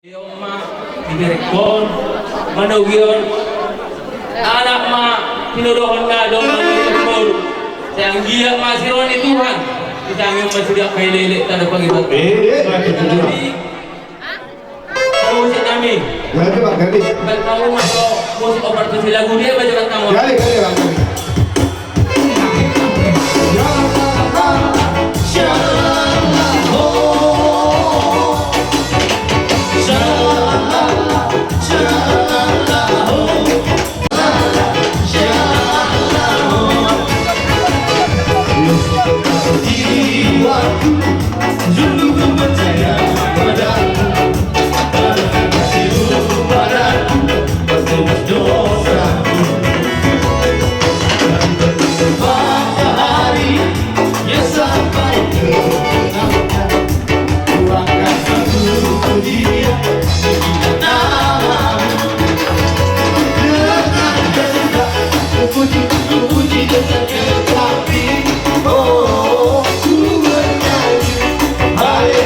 Yoma direkon manugion anak ma tinuruhon nga daw ng sayang giya masiron ni Tuhan isang yung masida kay lele tada Panginoon musik kami Ganti Pak, ganti. kan kamu masuk musik obat ke lagu dia baca kan kamu Ganti, ganti Pak, ganti. Hallelujah.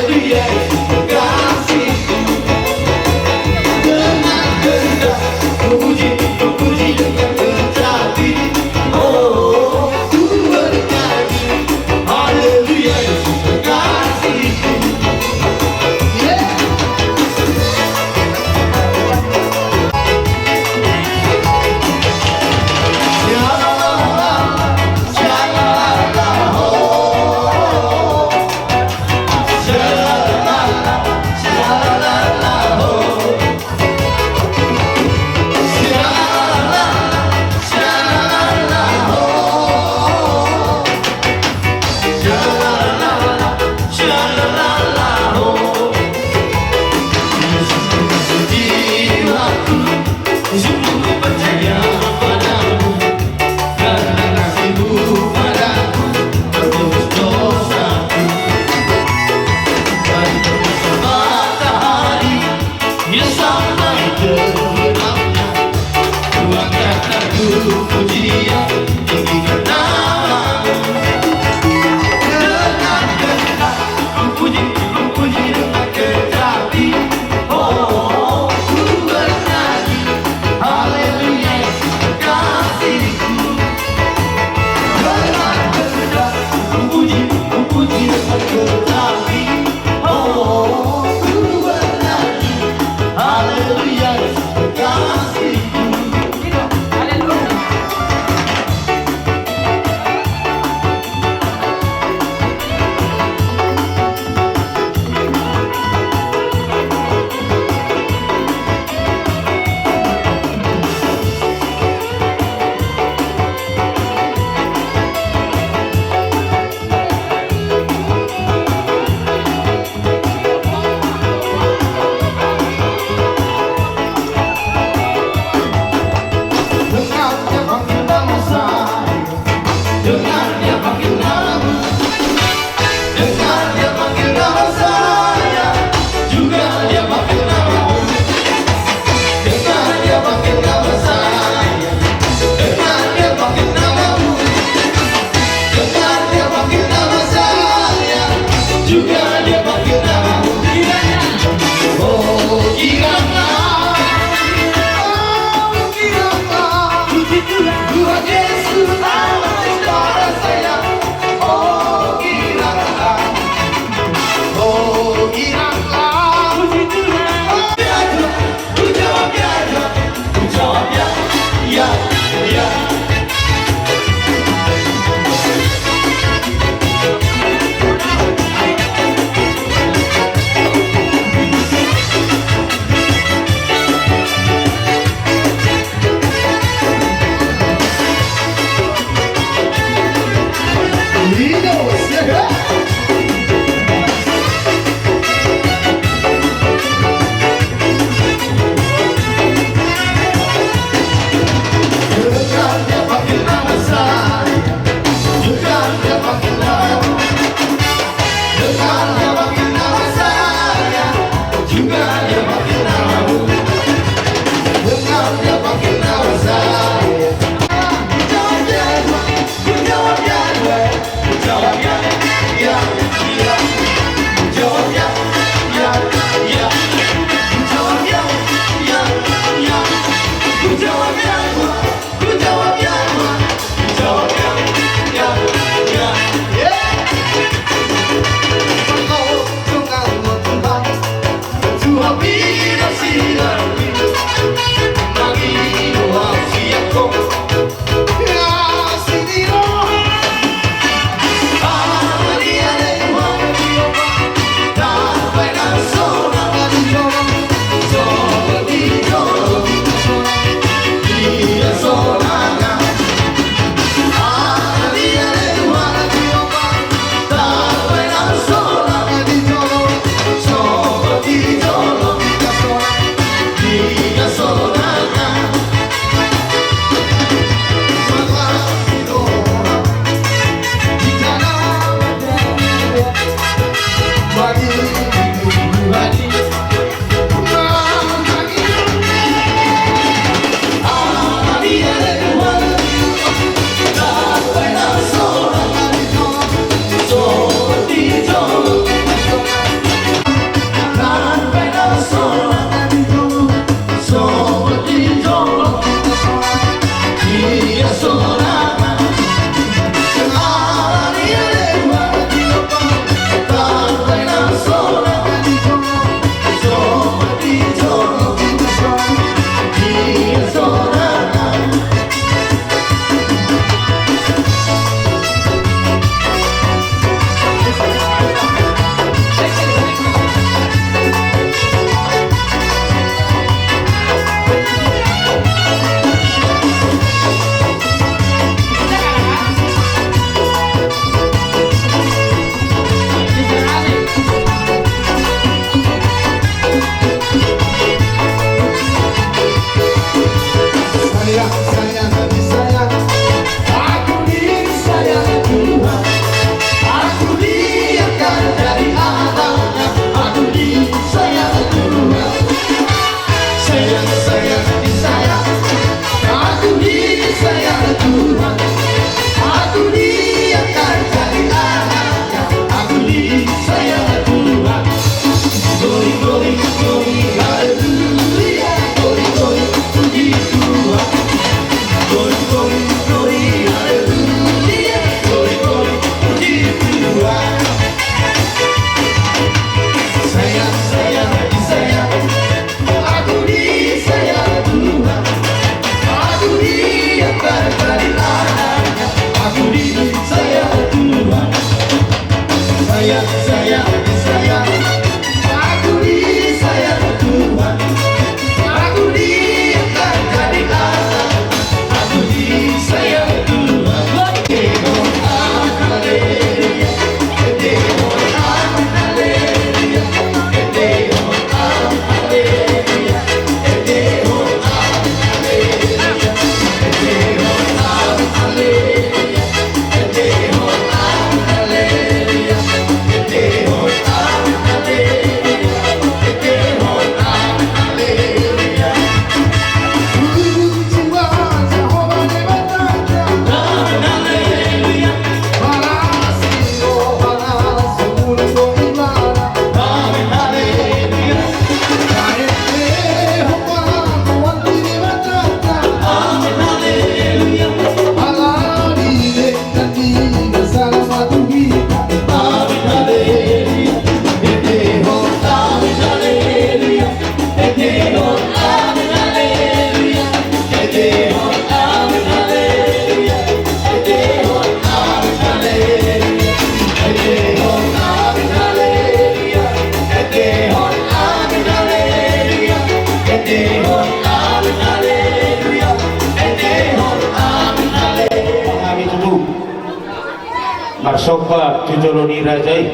Marsopa tujoloni rajai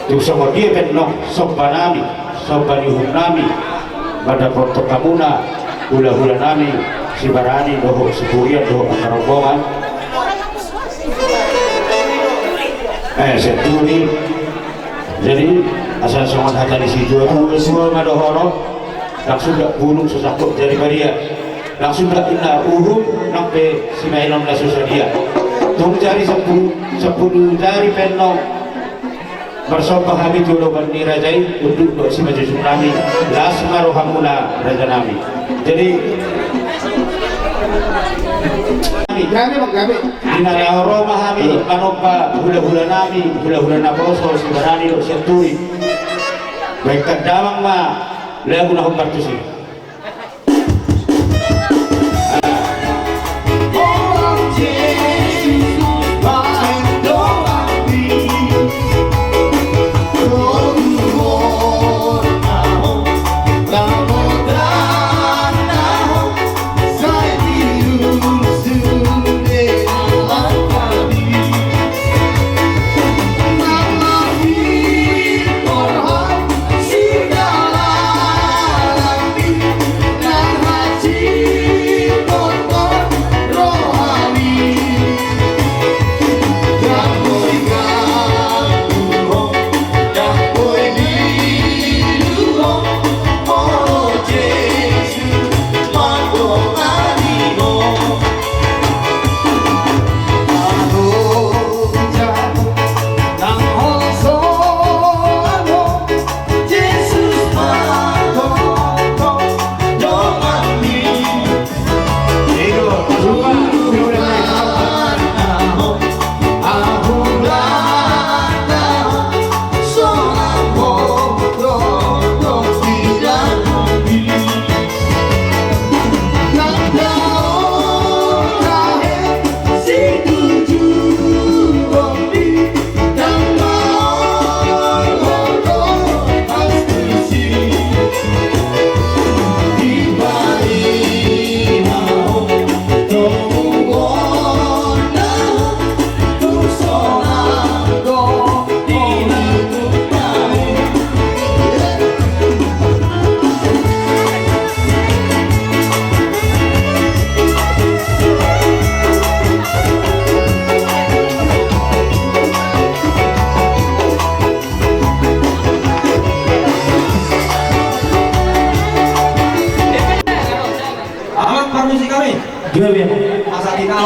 tu sama dia penno sopa nami sopa nihum nami pada porto kamuna hula-hula nami si barani doho sepurian doho akarombongan setuli jadi asal songan hata di situ semua madohoro langsung dak gunung sesakut dari baria langsung dak inna nampe si mainom la susadia tung cari sepuluh cari penno bersopah kami jodoh bani rajai untuk si maju tsunami las marohamuna raja nami jadi kami dinara roma kami manopa hula-hula nami hula-hula naboso si barani do senturi baik kadamang ma lagu na humbartusi Asal kita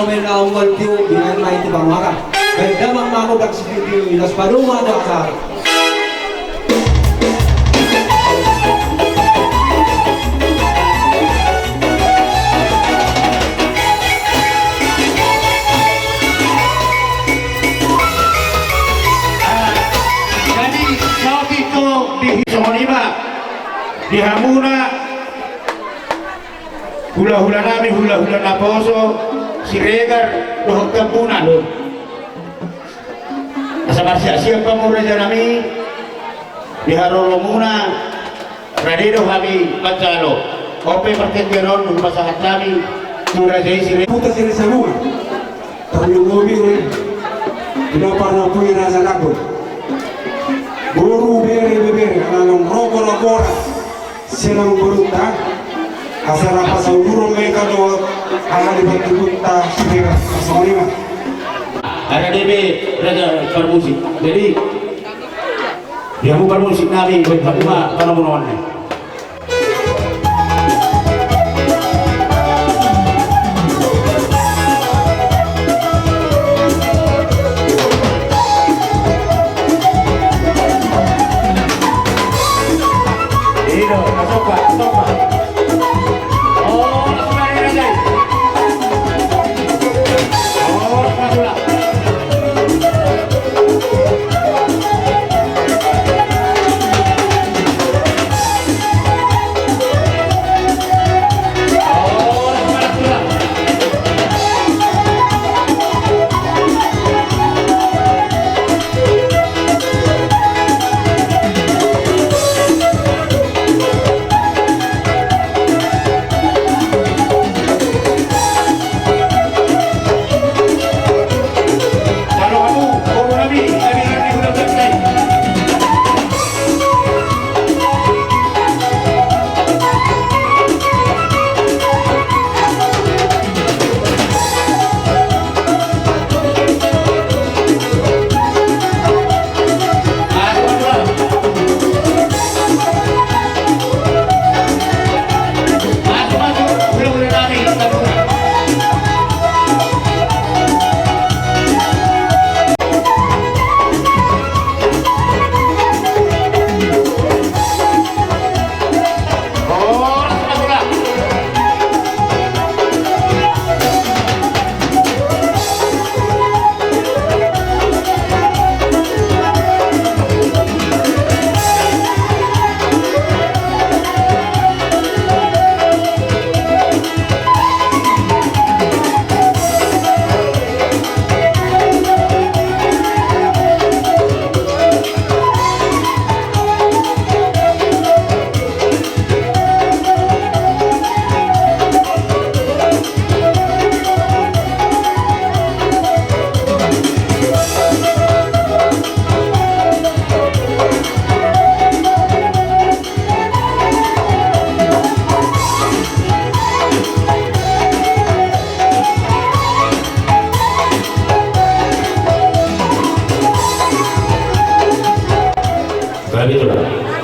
umur tiu dengan main itu bangga. Berdamang mamu dak sipiu ilas paduma dak sar. Jadi saat itu di Songonima di Hamuna hula-hula nami hula-hula naposo si regar dohok kampunan siap kamu raja nami diharolo muna radido kami pacalo ope perketeron masahat kami raja isi puta sini semua tapi mobil tidak pernah punya rasa takut buru beri kalau rokok silang berutang asal apa saudara mereka do hal di bertuta sibera soalnya ada DB raja permusik jadi dia mau permusik nabi buat Fatima kalau mau nonton masuk pak oh sebenarnya guys oh masuklah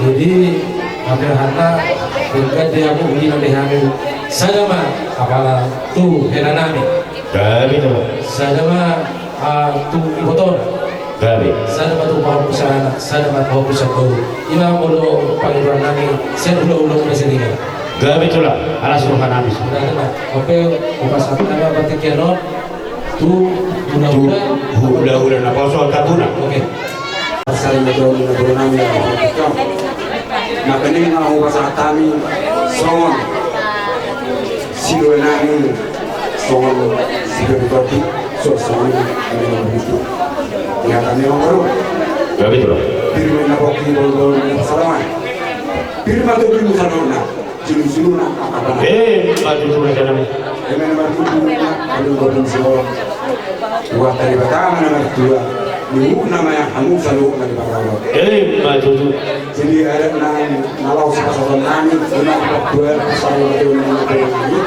Jadi hampir harta dekat dia aku ingin ada hamil. Saya mah apalah tu henanami. Gabi tu Saya mah tu motor. gabi Saya mah tu bawa pusana. Saya mah bawa pusat baru. Imam bodoh panggilan nami. Saya ulang di sini. gabi tu lah alas ruhan habis Sudah kena. Oke, upas apa nama batik kianot. Tu mudah-mudahan. udah nak pasal kabuna Oke. Saya menjauh dari nami maka ini kalau bahasa kami songon sido nami songon sido berarti songon ini begitu ya kami orang baru gabi tu lah firman nak bukti bol salaman firman tu firman salona julu apa maju tu raja nami dengan berarti ada golong semua dua dari pertama nomor dua Ibu namanya Hanum selalu dari Bangkalan. maju tu Jadi ada nalau sepasaran nami, lima dua pasal itu ini,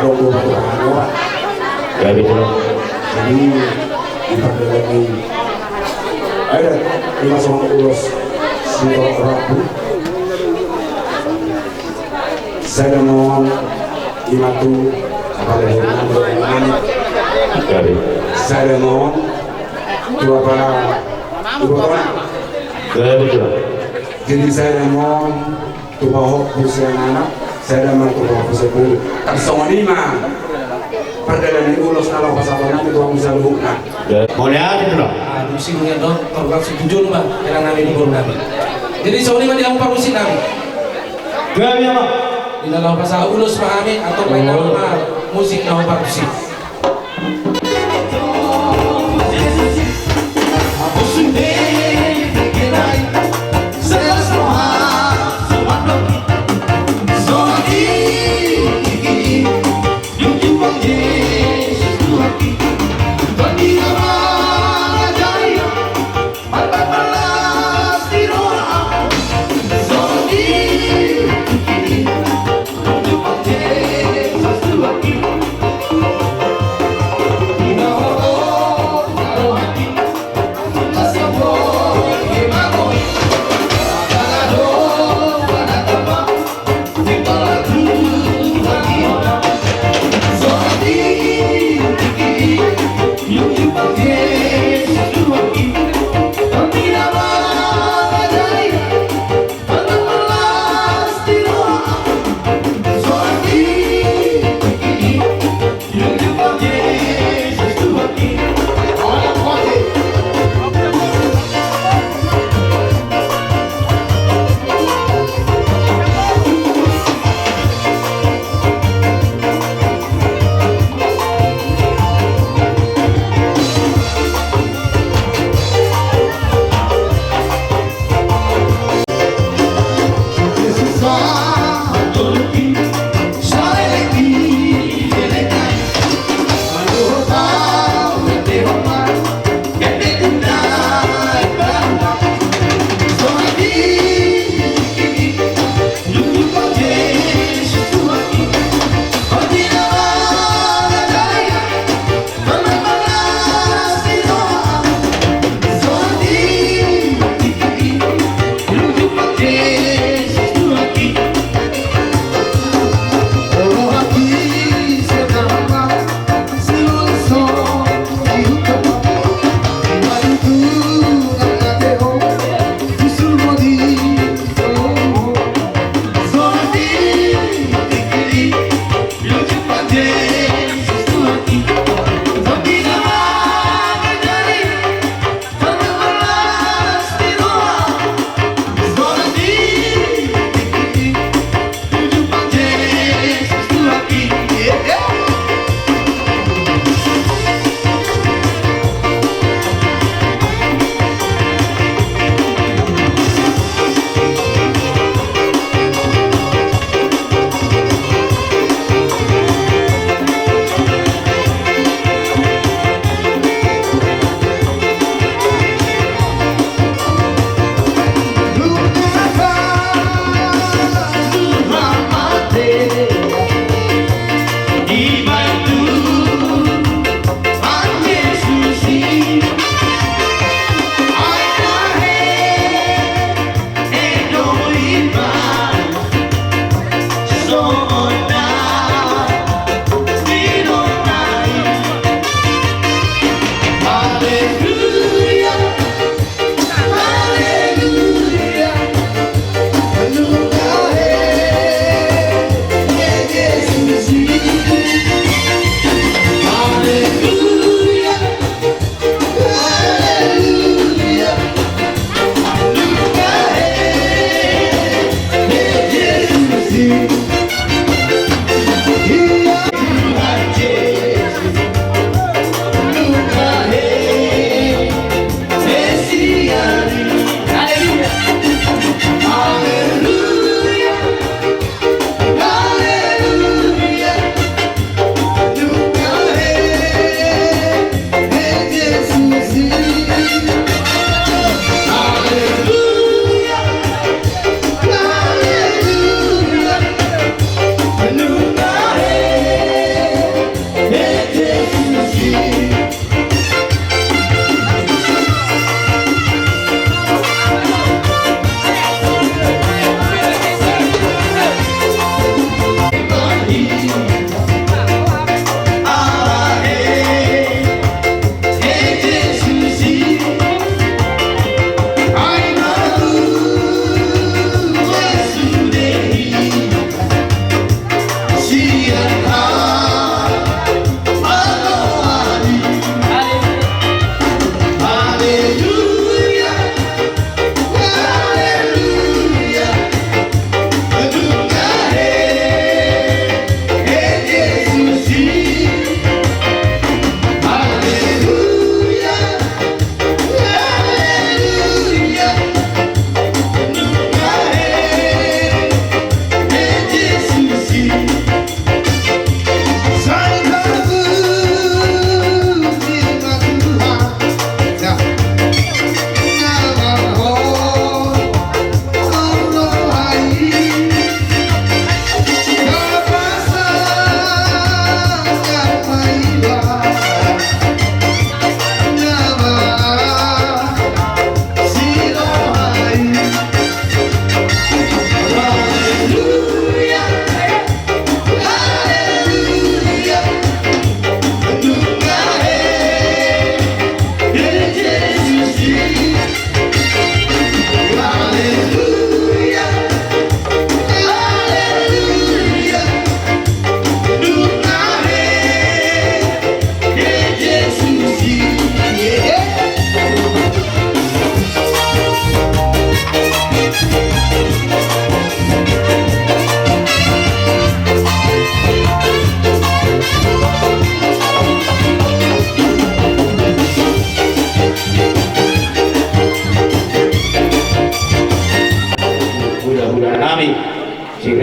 rogo berapa gabi tu lah Jadi dipakai lagi ada 5 ulos simbol rabu. Saya mohon imatu kepada nami. gabi Saya mohon dua para ibu orang. gabi tu lah Jadi saya mohon tubuh usia anak, saya mohon tubuh usia pun. Tapi semua ini mah perjalanan ini ulos nalar pasangan itu orang bisa lubukkan. boleh ada tu lah Musim dengan dong, terlalu setuju mah yang nami di baru nami. Jadi soalnya mah dia umpan musim nami. gabi apa Di dalam bahasa ulus pahami atau lain nama musik nama musik. Hapus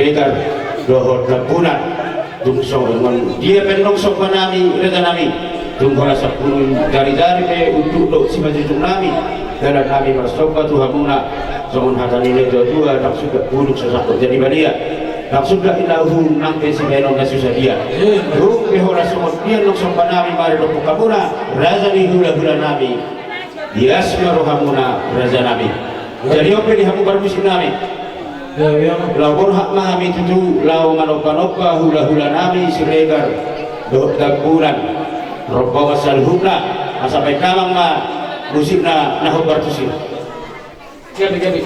siregar dohor lapunan tungsong dia penlongsong panami reda nami tunggu rasa pun dari untuk lo si majlis nami dalam nami bersobat Tuhan muna songon hatan ini dua nak sudah buruk sesakut jadi badia nak sudah ilahu nang pesi menon nasusah dia rung behora songon dia longsong panami mari lo kamuna raza di hula nami Yasma rohamuna raza nami jadi oke di hamu bermusim nami labor hak mahami tutu lau manopa hula nami siregar doh dakuran roba wasal hubla sampai kamang ma musikna naho bertusir Gabi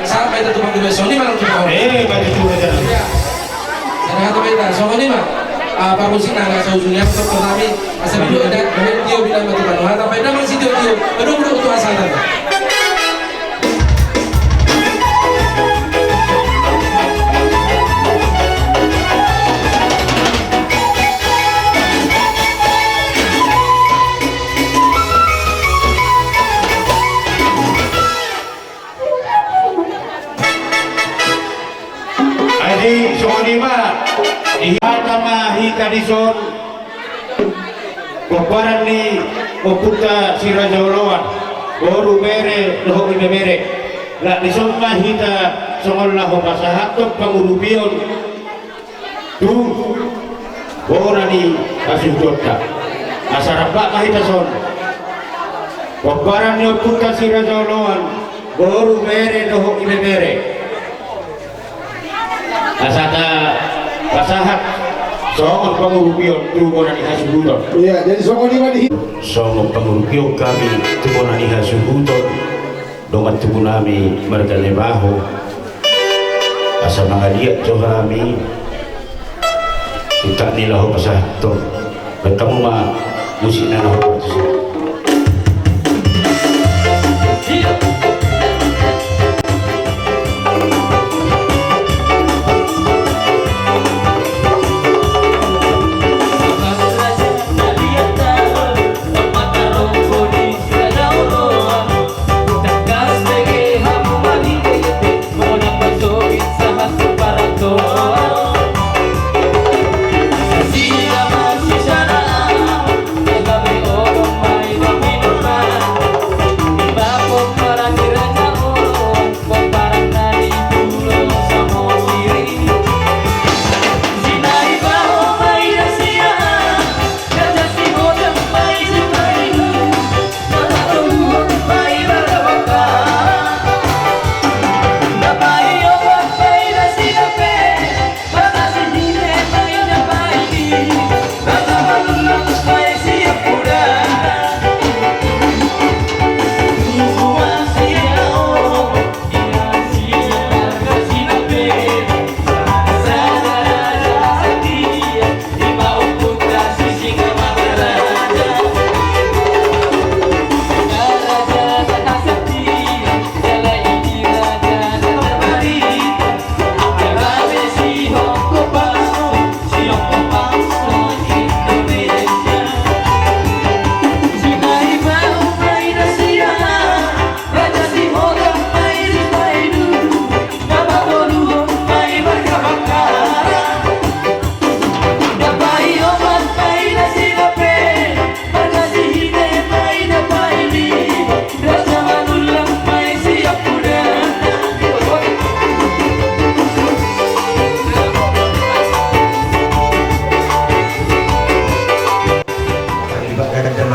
sampai tetap pakai Sony malam kita. baju juga dah. Saya kata beta, Sony mah apa musik nggak seujungnya untuk kami asal video ada dia bilang mati panuhan tapi nama si dia aduh untuk asal tadi. Jadi Sony mah ihata hikadison koparan ni oputa sirajauloan boru bere loho ibe bere la disomma hita songol laho pasahatok pangurupion tu borani kasih jota asarapa mahita son koparan ni oputa sirajauloan boru bere loho ibe bere asata pasahat songon pangurupion tubonan ihasubuton. Iya, jadi songon di mana? Songon pangurupion kami tubonan ihasubuton dongan tubuh nami marga lebaho asa mga liat jo kami kita nila ho pasahaton ba't kamu ma musik na ho pasahaton.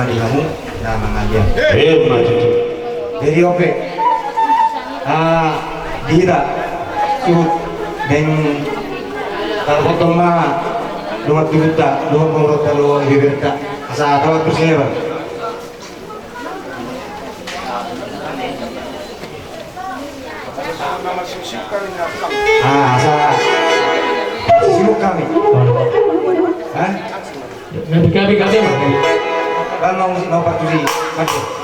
di kamu na mengajar. Maju. Jadi oke, dihita ikut dan kalau potong mah dua juta, dua pengrota, dua liberta, asa tawat persen bang. Asa sibuk kami. Hah? Nabi kami Bang mau musik mau patuli, maju.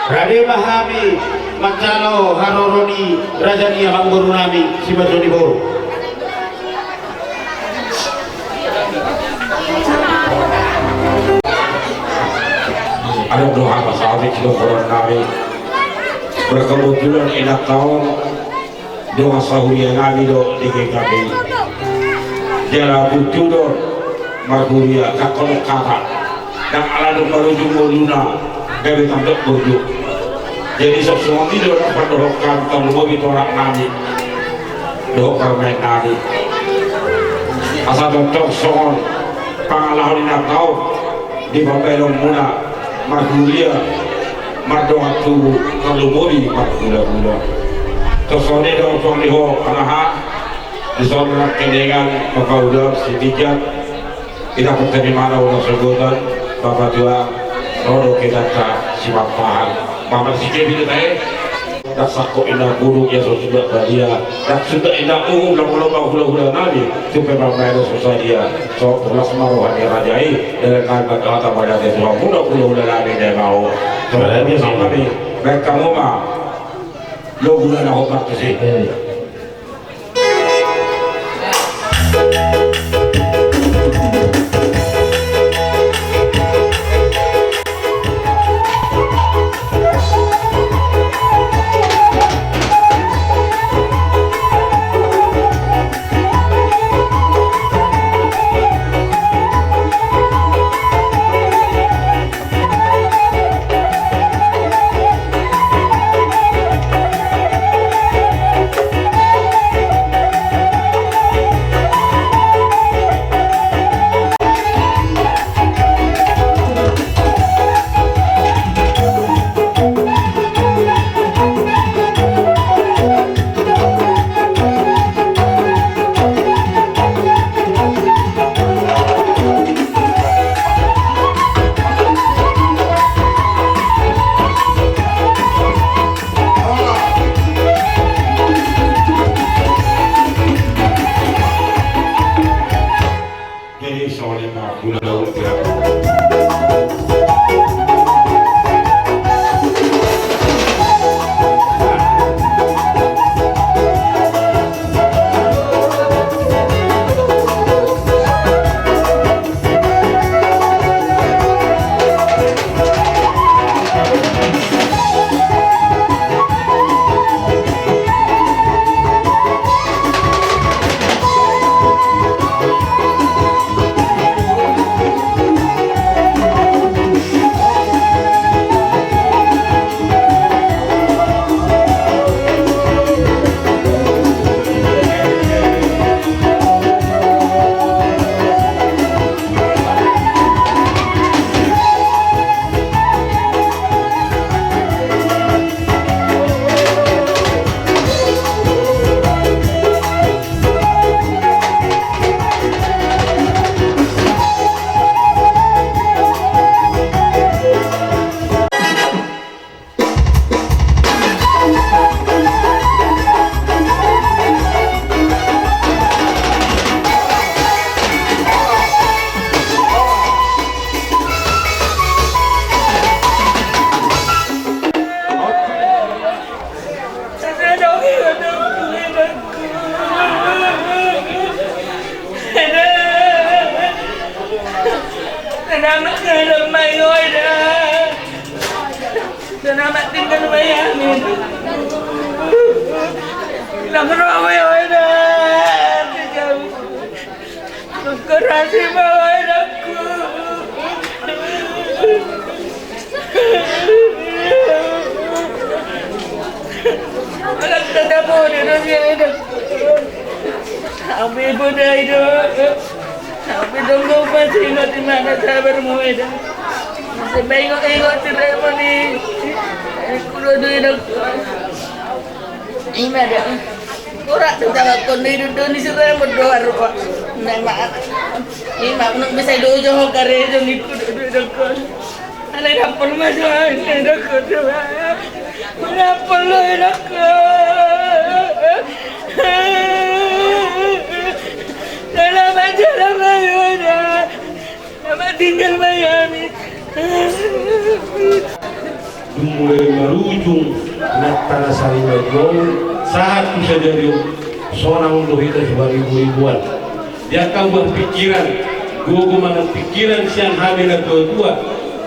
Raden Mahami Mancano Haroroni Rajania Manggurunami Sibatoni Bor. Ada doa pasabi kilo koron kami berkebetulan enak tahun doa sahuria kami do di GKB jala butudor marburia kakolok kata dan aladu merujuk luna dari tanduk bujuk. Jadi semua itu dapat doakan kalau lebih orang nani doa permain nani asal bentuk soal pengalaman nak tahu di Babylon muna marburia mardoa tu kalau lebih marburia tersorry doa soaliho anaha disorang kendengan makaudar sedikit tidak terima ulah sebutan bapak tua rodo kita tak simak paham mama sikit bila tahu dah sakok indah buruk ya sudah bahagia dah sudah indah hula-hula nadi supaya ramai susah dia so pulas maruhan dia rajai dengan kata pada dia semua hula-hula nadi dia mau so dia sama ni baik kamu mah lo guna nak obat ke sini Selamat ramai dah. Selamat tinggal Miami. Selamat ramai dah. Kerasi bawa aku. Anak tetap boleh dia itu. Abi boleh itu. Abi tunggu pasti mati mana sabar muda. Masih bengok telefon ni. Kulo duit aku. Ini ada. Kurang tetap kondisi dunia sudah berdoa rupa. Nama. Ini nak bisa doa jauh kerja jauh ikut aku. Alay dapol masuk ini aku tu. Dapol aku. Selamat jalan Mayona. Selamat tinggal Miami. Mulai merujung natara sarima jong saat bisa jadi seorang untuk kita sebagai ribuan. Dia kau berpikiran, gua mana pikiran siang hari nak tua,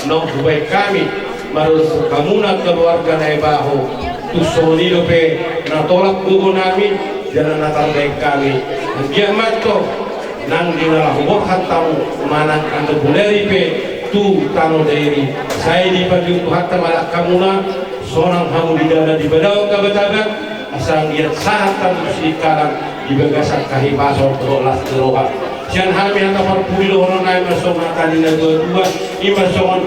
nak supaya kami marus kamu nak keluarga naik bahu, tu soni lope nak tolak gua nami jalan natar baik kami. Kiamat tu nang dinalah buat hatam manang anda buleri pe tu tano dairi saya di pagi tu hatta malak kamuna seorang hamu di dana di badau kabatabak asal dia saat tamu sikalan di bagasan kahi pasor berolah teroha sian hami hata parpuli orang naik masuk tadi na dua imason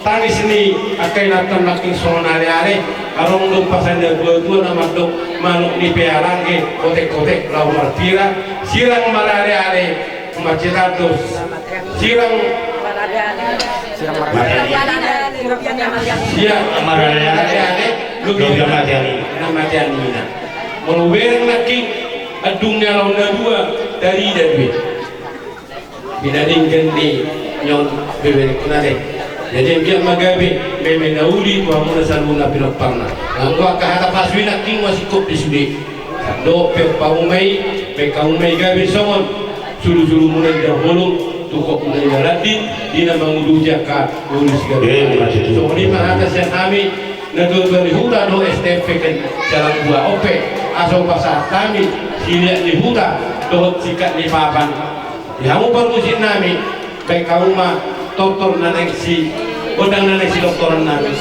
tani sini akai natan makin soal ale arong dong pasan na dua nama dong manuk ni pearange kotek lau martira sirang ale macetatus sirang siang ale lubian matianina melubereng lagi adungnya lawan dua dari David bidading gendi nyon bebek kunade jadi dia magabe meme nauli tu amuna saluna pinapangna angko kahata paswina king masih kop di sini do pe paumai pe kaumai gabe songon sulu mulai dahulu tukok mulai ladin dina mangudu jaka ulis gabe so ni mahata sen kami nadul huta do STP kan jalan dua ope aso pasar kami siliak di huta do sikat di papan yamu permusin nami baik kaum mah doktor nanek si bodang nanek si doktoran nami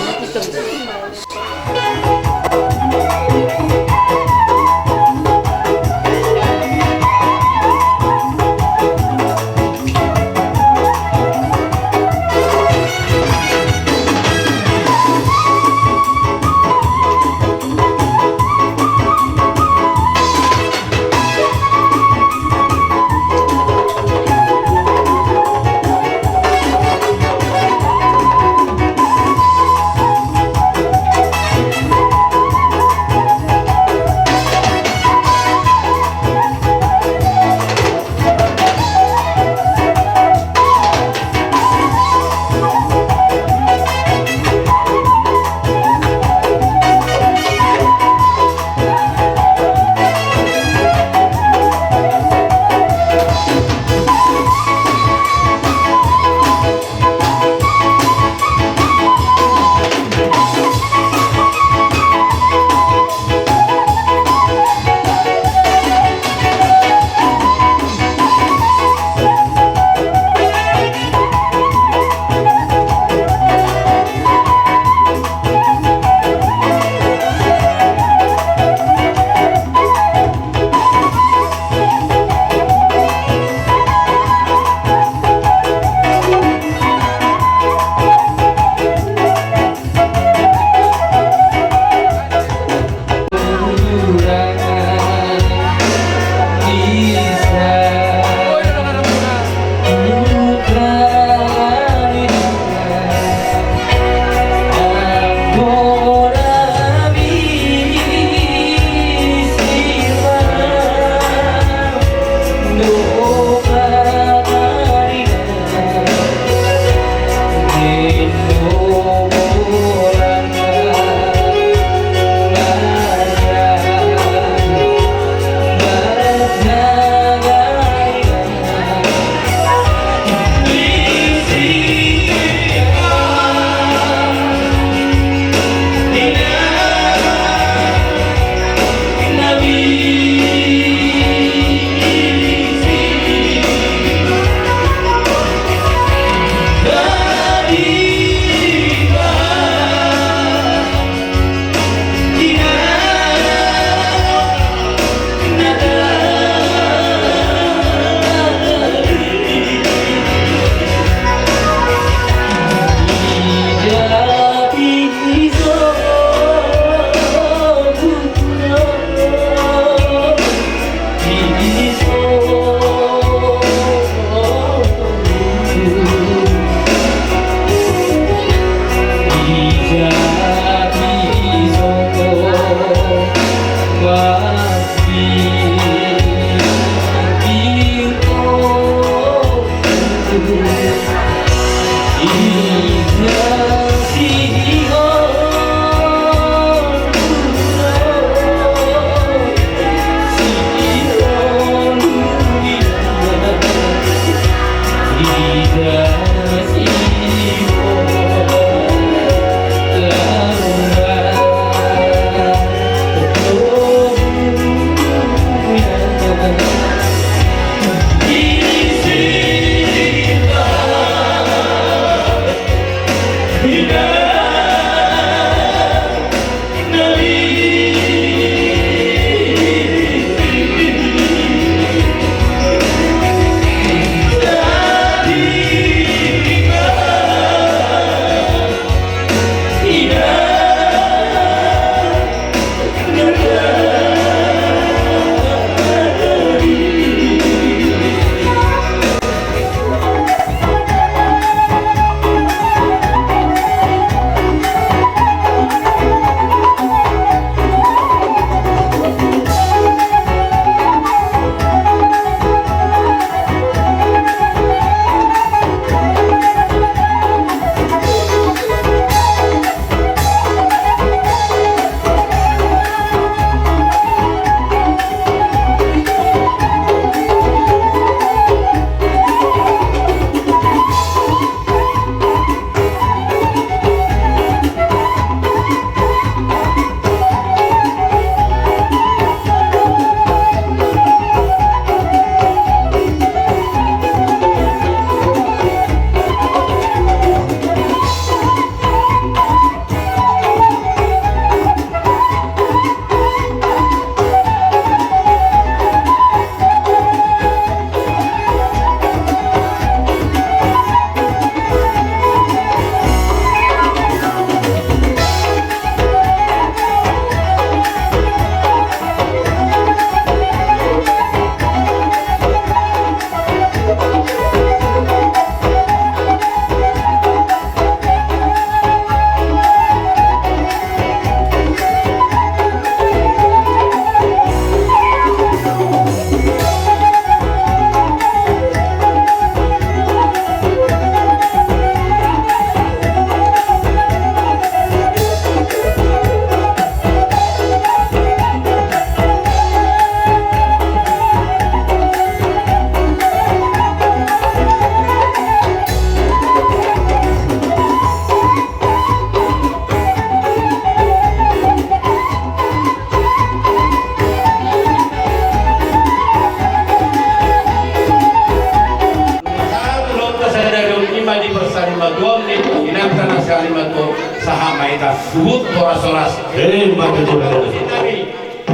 Suhut soras-soras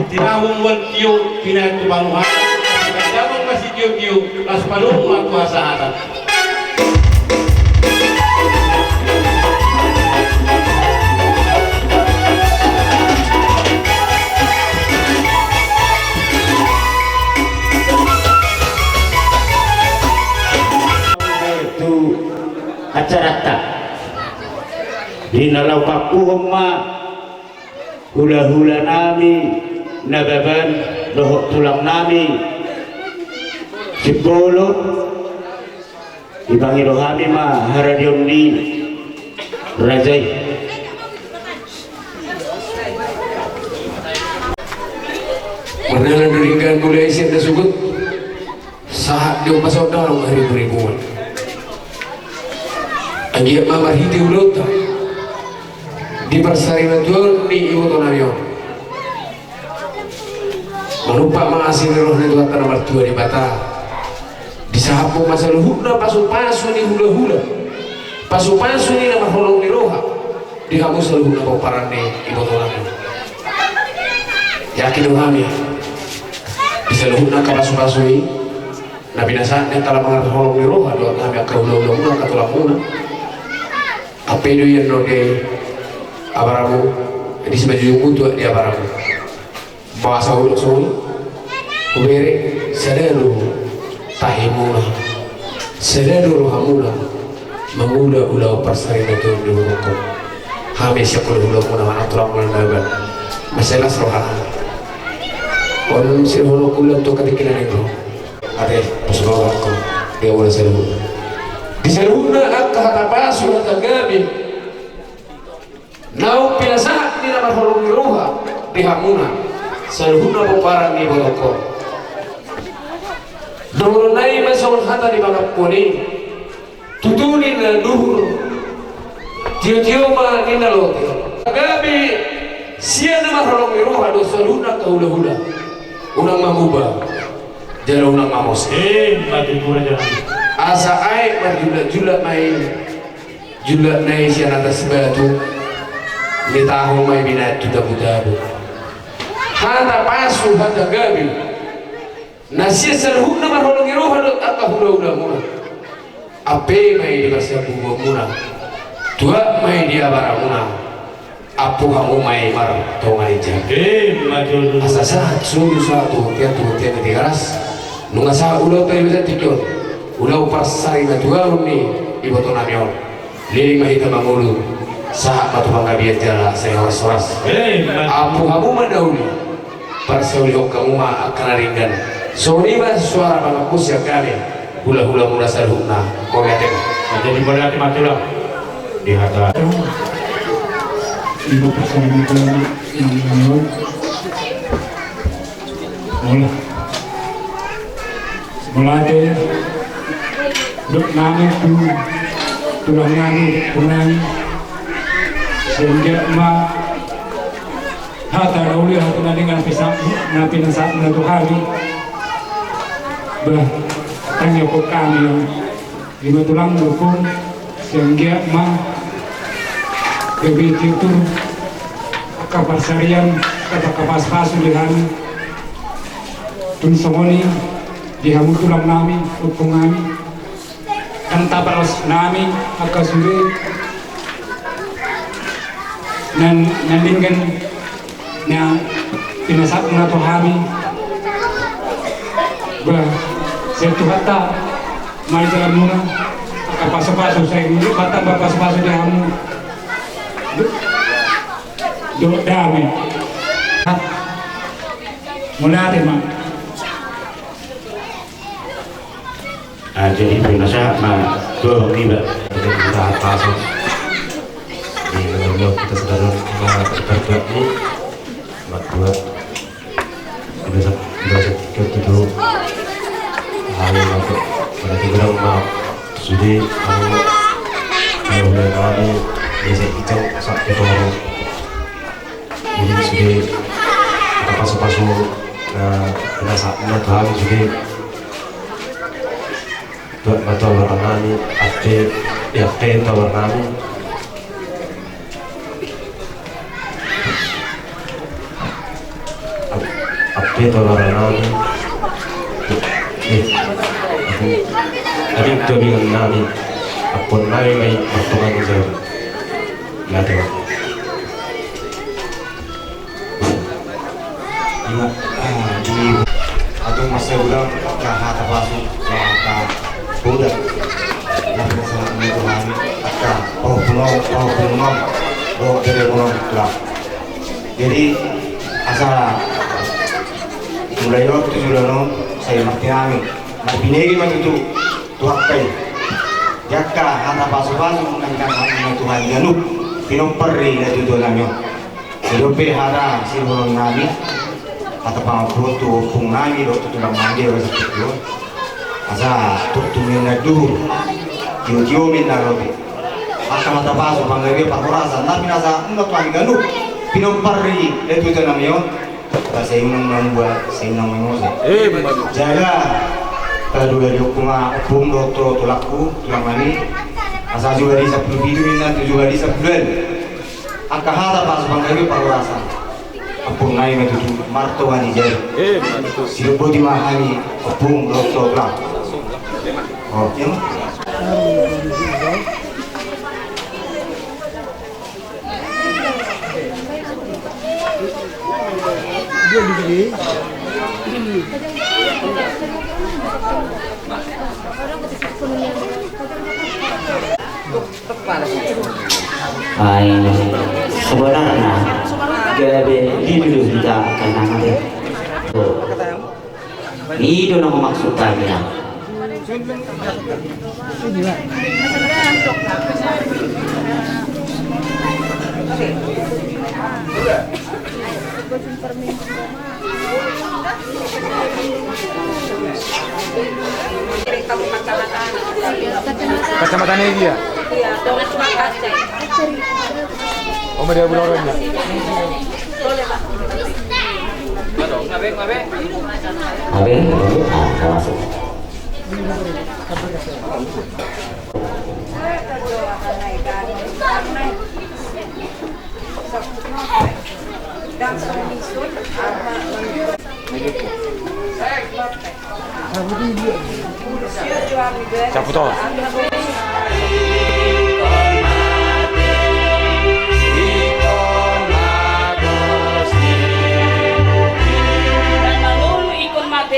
tinawong waltiyo pinatubanguhan kadamang masih tiyo-tiyo las palung makuasaan itu acara tak di nalau kapuhong ma hula-hula nami nababan lohok tulang nami sipolo ibangi rohami ma haradion di rajai Manana durikan mulai siap dan sugut saat dia pasodar hari beribuan anjir mamar hiti ulota di persarimatul di ibu tonarion menumpah mengasih roh itu antara mertua di mata disahapu masa luhurna pasu-pasu di hula-hula pasu-pasu di nama holong di roha dihamu seluhurna koparan di ibu tonarion yakin dohami bisa luhurna ke pasu-pasu ini nabi nasanya telah mengerti holong di roha doa kami akan ulang-ulang katulang muna apa itu yang node abaramu di sebaju mutu di abaramu bahasa uluk suri ubere sadaru tahimuna sadaru hamuna menguda ulau persarina itu di burukku hamisya kuda ulau muna mana tulang muna nagan masalah rohana on sirhono kuda untuk ketikinan itu ada pesubawaku dia boleh seluruh di seluruhnya angka hatapas pasu tagabi nau pinasa ni na marholong iruha dihamuna saluhuna po parang ni Boroko Dorunay masawal hata di bangkap kuni tutunin na duhur tiyo-tiyo ma ninalote tagabi siya na marholong iruha do saluhuna kaula-hula unang mamuba jala unang mamos mati pura jangan. asa ay marjula-jula may jula na siya natas batu ni tahu may binat tuta-butabu hata pasu hata gabi nasiya saluhuna marholong iruha do at kahula-hula muna ape may di kasya bubo muna tua may di abara muna apu kamu may mar tongan ija Mati asa sa sungguh suatu tiap tigaras nunga sa ulau tayo bisa tikyon ulau parsari na tugarun ni ibu to namion liling mahita mangulu sa batu panggabiat jala saya horas-horas apu kamu madauli parsaulihok kamu ma akan ringgan so ini mas suara pangapus yang kami hula-hula mula sarhukna kau lihatin Jadi pada hati mati lah. Di hata. Ibu pasangan itu yang menurut mulai duk nami tu tulang nami tunai sehingga ma hata dauli hatu dengan pisang napi nasab natu hari bah tanya ko kami yang lima tulang dukung sehingga ma begitu itu kaparsarian kata kapas-pas dengan tun somoni dihamu tulang nami dukung nami kanta paros nami akasuri nandingkan na pinasap na to kami ba setu hata may jalan muna kapaso-paso sa hindi bata bapaso-paso di hamu do dami mula rin ma Jadi binasa ma dua riba kita pasang di dalam kita sedang bergerak ini buat bisa kita dulu hari itu berarti berang ma sudah kalau kami bisa hijau saat itu jadi sudah kita pasu-pasu pada saatnya Tuhan sudah buat mata orang kami update tawar kami update tawar kami tadi itu bingung kami apun may magtungan ko sa'yo lahat ko di atong masagulang kahatapaso sa budak yang bisa mengulangi akan pulau dari pulau kelak. Jadi asal mulai waktu sudah saya makin angin, pinegi matutu tuakai. Jaka hata pasu-pasu mengangkat Tuhan Ganup pinomperi na tuto namin. Silope hara sirulong namin at pangapuluto kung namin o tutulang mandi o sa tutulo. Asa tutungin na duhur tiyo-tiyomin na robi. Asa matapaso panggabi pakurasan na pinasa Tuhan Ganup pinomperi na tuto namin yun. Sa inang membuat, sa inang mengusaha. Jaga kedua dia kuma bung dokter tulaku tulang mani asal juga di 10 video ini juga di 10 bulan angka hara pas bangkai parurasa apung nai metu martowani jai sirupo di mahani bung dokter tulang oh ya ay sebenarnya gabe dulu kita akan nanti itu nama maksudnya Kacamata dia. Iya, dengan cuma kaca. Oh, media bulornya. Abe, masuk. Caputo.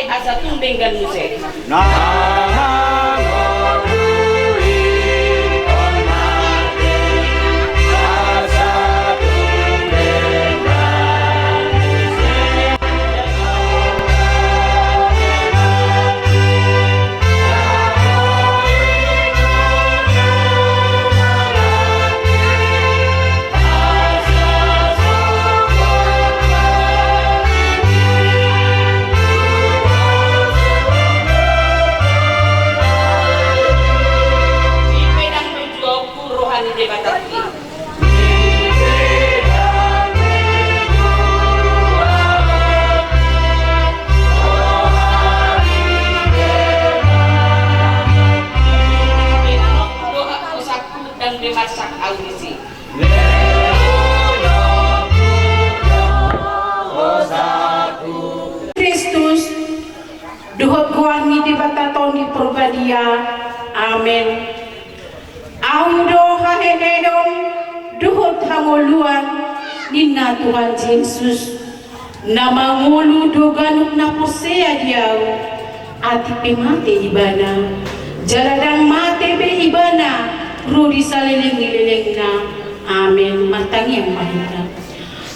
Asa tumbeng gan musik. Kristus duhut guangi di bataton di perbadia. Amin. Audo hahededong duhut hamuluan nina Tuhan Yesus. Nama ngulu doganuk na posea diau ati pemate ibana jaladang mate be ibana rudi salileng na. Amin. Matangi yang mahina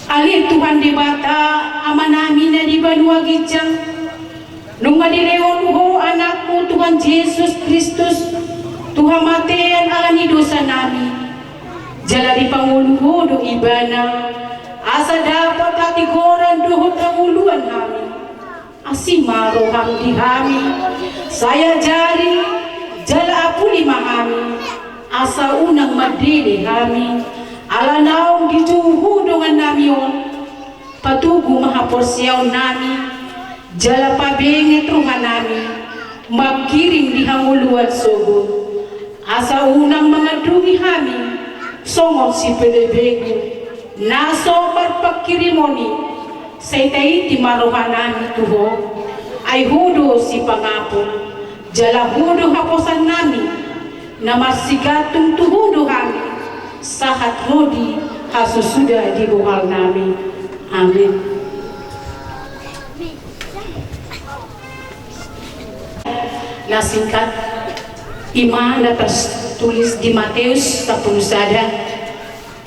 alir Tuhan di bata amanami na di banua gijang nunga direon ho anakmu Tuhan Yesus Kristus Tuhan matean alani dosa nami jala di panguluho do ibana asa dapat hati goran dohot anguluan kami asimaro hamdi kami saya jari jala apuli mahami asa unang madili kami ala naong dituhu dengan namion patugu mahaporsiyaw nami jala pabenge Tuhan nami magkiring di hanguluan sogo asa unang mga dungi kami songon si pelebego naso parpakirimoni sa itaiti marohan nami tuho ay hudo si pangapon jala hudo haposan nami na masigatong tuhudo kami sahat rodi hasusuda di buhal nami. Amin. Na singkat iman na tertulis di Matius 10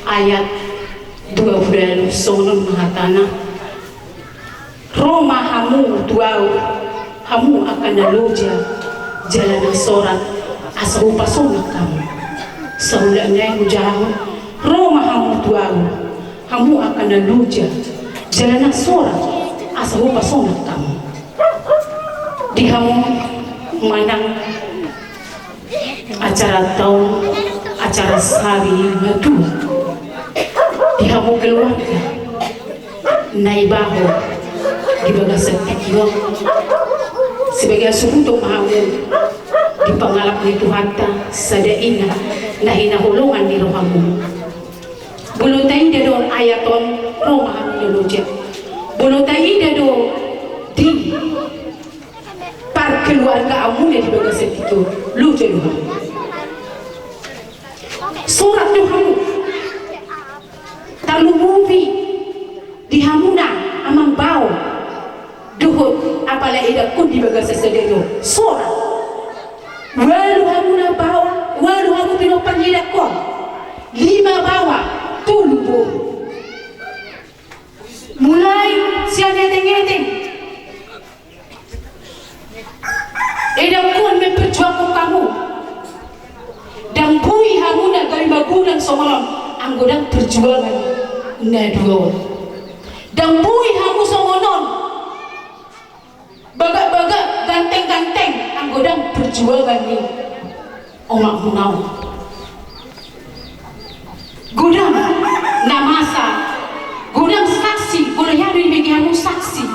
ayat 20 sonon mahatana Roma hamu tuau hamu akan naluja jalan sorat asahu pasonat kamu saulanay mo jahon Roma hamu tuau hamu akan naluja jalan sorat asahu pasonat kamu di hamu manang acara tahun acara sabi madu di hamu keluarga naibaho di bagasan tikiwang sebagai subuto mahamu di pangalap ni Tuhan ta sadaina na hinahulungan ni rohamu bulutain dadon ayaton romahan niluja bulutain dadon di par keluarga amune di bagasan itu luja luhamu surat Tuhan talumubi di hamuna amang bau duhut apala ida kun di bagas sedero surat walu hamuna bawa walu hamu pinopan ida kon 5 bawa tulubo mulai siya ngeteng-ngeteng ida kun memperjuangkan kamu dan bui hamuna dari magulang somalam anggodang perjuangan nadua dan bui hamu songonon baga-baga ganteng-ganteng anggodang perjuangan ni omak munau gudang namasa gudang saksi gudang yang dibagi hamu saksi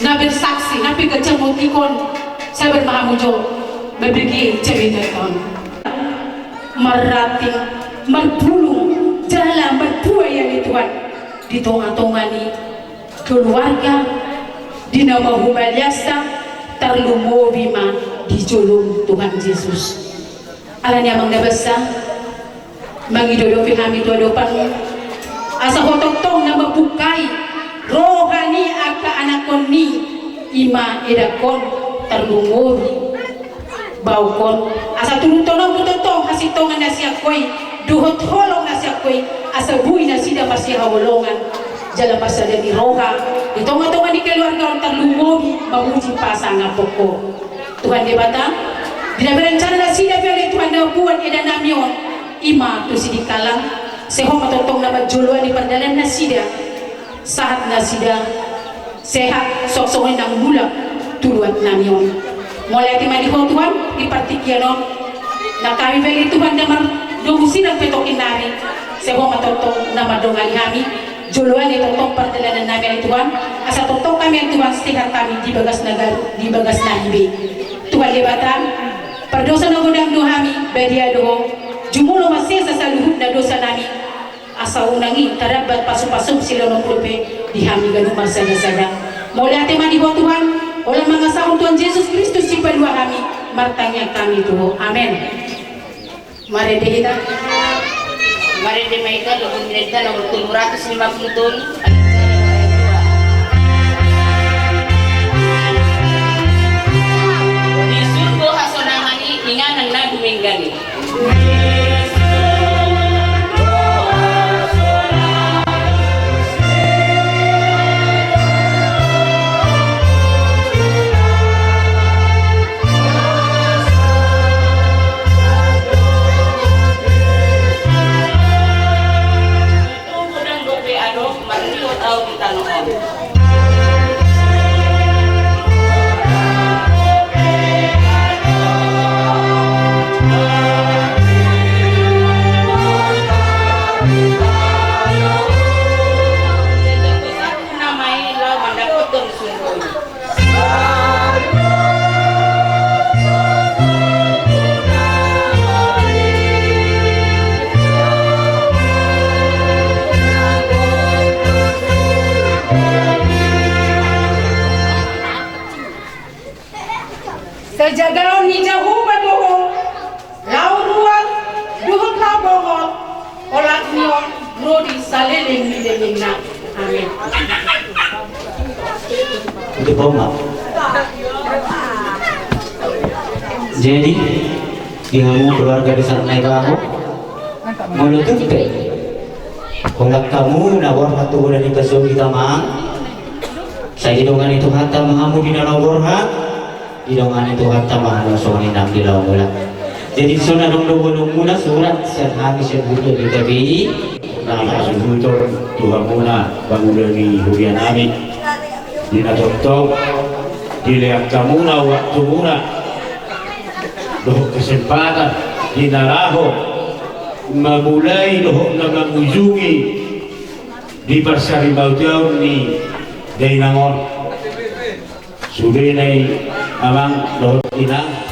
na bersaksi na pigacang motikon sa bermahamujo mabigi ceritakan marating magbulong jalan berbuaya ni Tuhan di tonga-tonga ni keluarga di nama humalyasa tarlumobima di julung Tuhan Yesus alanya mangnabasa mangidodopi kami dodopan asa hototong na mabukay rohani aka anakon ni ima edakon tarlungobi baukon asa tunutono butotong hasitongan na siya koy duhot holong na siya koy asa buhay na sida masya hawolongan jala pasada di roha itonga-tonga ni keluarga on tarlungobi mamuji pasanga poko Tuhan debata dinaberencana na sida vele Tuhan na buwan edan namion ima tu sidikalang seho matotong na majuluan ni pandalan na sida saat na sida sehat sok-sokin ng bulak tuluat namion mulai timadiho Tuhan di partikianon na kami beli Tuhan na dumusin ang petokin namin seho matotong na madongan kami juluan ni totong pardalanan namin Tuhan asa totong kami ang Tuhan sehat kami di bagas na hibi Tuhan libatan perdosa na gudang duhami bedia doho jumulo masesa sa luhut na dosa namin asa unangi tarabat pasuk-pasuk sila ng pulupe di hami ganun marsada-sada mulai timadiho Tuhan oleh mga sahong Tuhan Yesus Kristus si padua kami martanya kami tuho amen mari deh kita mari deh mereka lebih minta nomor 750 ton di surga hasonamani inganan na duminggani sejagaon ni jauh badoho laun ruang duhut labongot olak nion rodi saleleng mileleng na amin Untuk bomba. Jadi kamu keluarga besar mereka kamu menutup olak kamu nawar hatu dan ikasum kita mang saya hidungan itu kata mengamu di dalam borha hidungan itu kata mahal soalnya nam di dalam bola jadi sona dong muna surat sehari sebulan di KPI nama sebulan Tuhan muna bangun dari hurian amin dina doktor dilihat kamu na waktu muna doh kesempatan dina laho memulai doh na mengunjungi di Barsari Bautau ni Dainangon sudah nai amang doh inang